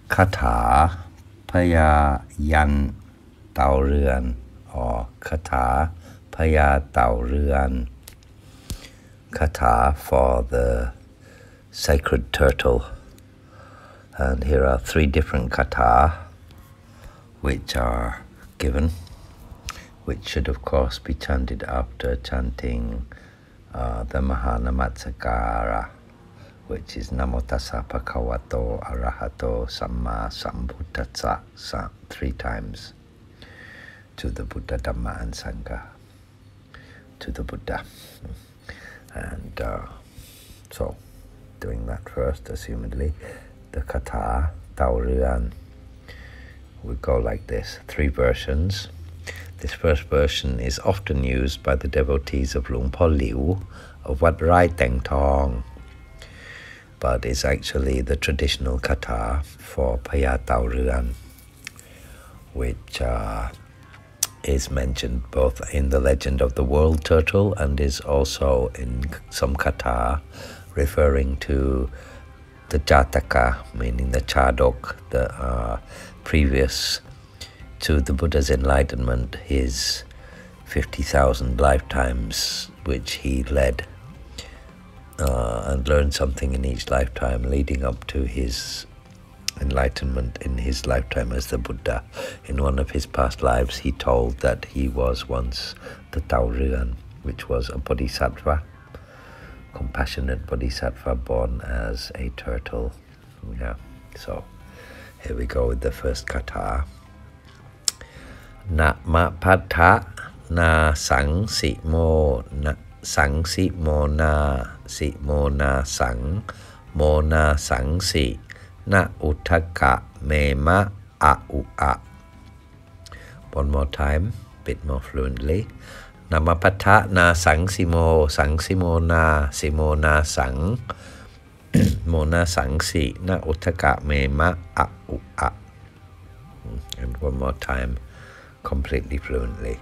Kata Paya Tao Ruean, or Kata Paya Tao Ruean. Kata for the sacred turtle. And here are 3 different kata which are given, which should of course be chanted after chanting the Mahanamatsakara, which is Namo Tassa Bhagavato Arahato Samma Sambuddhassa 3 times to the Buddha, Dhamma and Sangha, to the Buddha. And so doing that first, assumedly, the Kata Tao Ruean would go like this, 3 versions. This first version is often used by the devotees of Luang Po Liu of Wat Rai Teng Tong, but is actually the traditional kata for Paya Tao Ruean, which is mentioned both in the legend of the world turtle and is also in some kata referring to the Jataka, meaning the Chadok, the previous to the Buddha's enlightenment, his 50,000 lifetimes which he led and learned something in each lifetime leading up to his enlightenment in his lifetime as the Buddha. In one of his past lives he told that he was once the Tao Ruean, which was a bodhisattva, compassionate bodhisattva born as a turtle. Yeah, so here we go with the first kata. Na ma patha na sang si mo na sang si mo na si mo na sang mo na sang si na uttaka me ma a u a. One more time, bit more fluently. Namapatha na sang si mo na si mo na sang mo na sang si na uttaka me ma a u a. And one more time, completely fluently.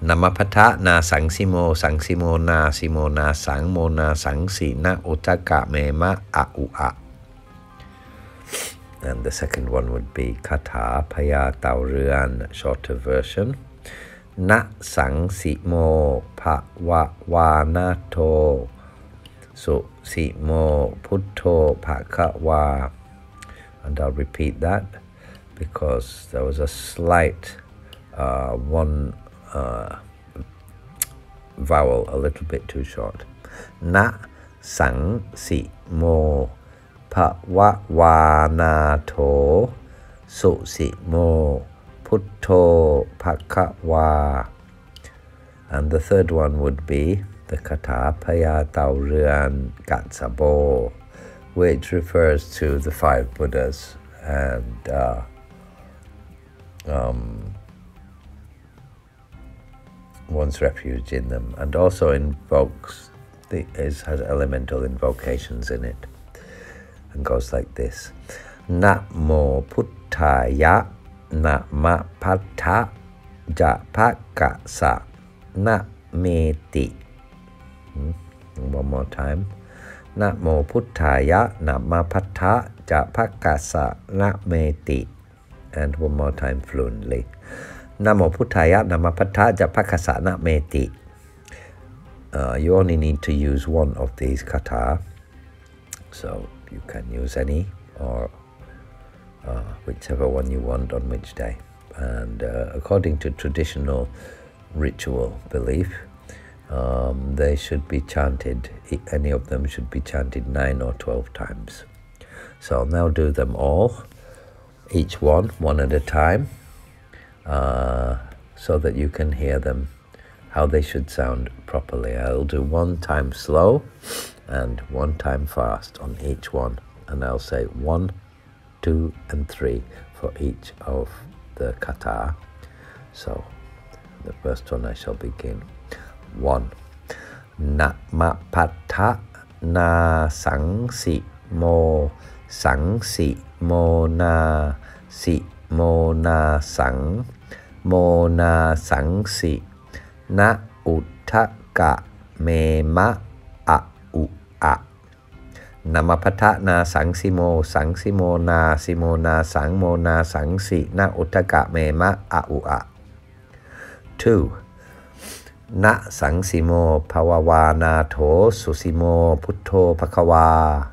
Namapatha na sang si mo na si mo na sang si na uttaka me ma a u a. And the second one would be Kata Paya Tao Ruean, shorter version. Na sang si mo pa wa wa na to so si mo putto pa ka wa. And I'll repeat that because there was a slight one vowel a little bit too short. Na sang si mo pa wa wa na to so si mo putto phakwa. And the third one would be the Kata Paya Tao Ruean Gatsabo, which refers to the 5 Buddhas and one's refuge in them, and also invokes has elemental invocations in it, and goes like this. Namo Puttaya Nama Patha Japakasa Na Meti. One more time. Namo Puttaya Nama Patha Japakasa Na Meti. And one more time fluently. Namo Puttaya Nama Patha Japakasa Na Meti. You only need to use one of these kata, so you can use any or whichever one you want on which day. And according to traditional ritual belief, they should be chanted, any of them should be chanted 9 or 12 times. So I'll now do them all, each one at a time, so that you can hear them, how they should sound properly. I'll do 1 time slow and 1 time fast on each one, and I'll say 1, 2 and 3 for each of the kata. So the first one I shall begin. 1. Namapatha na sang si mo na si mo na sang si na uttaka me ma a u a. Namapata na sangsimo, sangsimo na simo na sangmo na sangsi na utaka mema aua. 2. Na sangsimo pawawa na to susimo putto pakawa.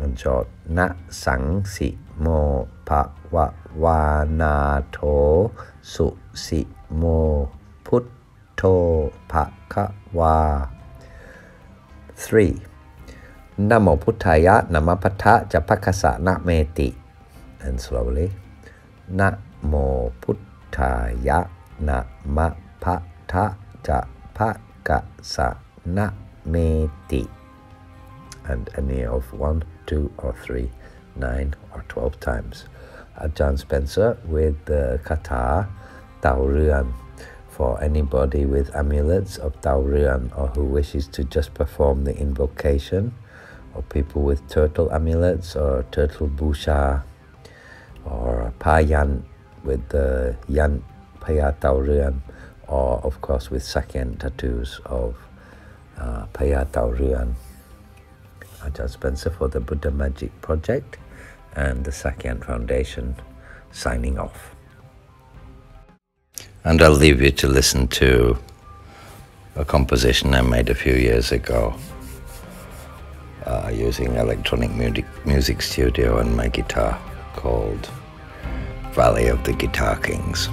In short, na sangsimo pawawa na to susimo putto pakawa. 3. Namo Puttaya Namapata Japakasa Nameti. And slowly. Namo Puttaya Namapata Japakasa Nameti. And any of 1, 2, or 3, 9, or 12 times. Ajahn Spencer with the Kata Tao Ruean. For anybody with amulets of Tao Ruean or who wishes to just perform the invocation, or people with turtle amulets or turtle busha, or Payan with the Yant Paya Tao Ruean, or of course with Sakyan tattoos of Paya Tao Ruean. Ajahn Spencer for the Buddha Magic Project and the Sakyan Foundation signing off. And I'll leave you to listen to a composition I made a few years ago using electronic music studio and my guitar called Valley of the Guitar Kings.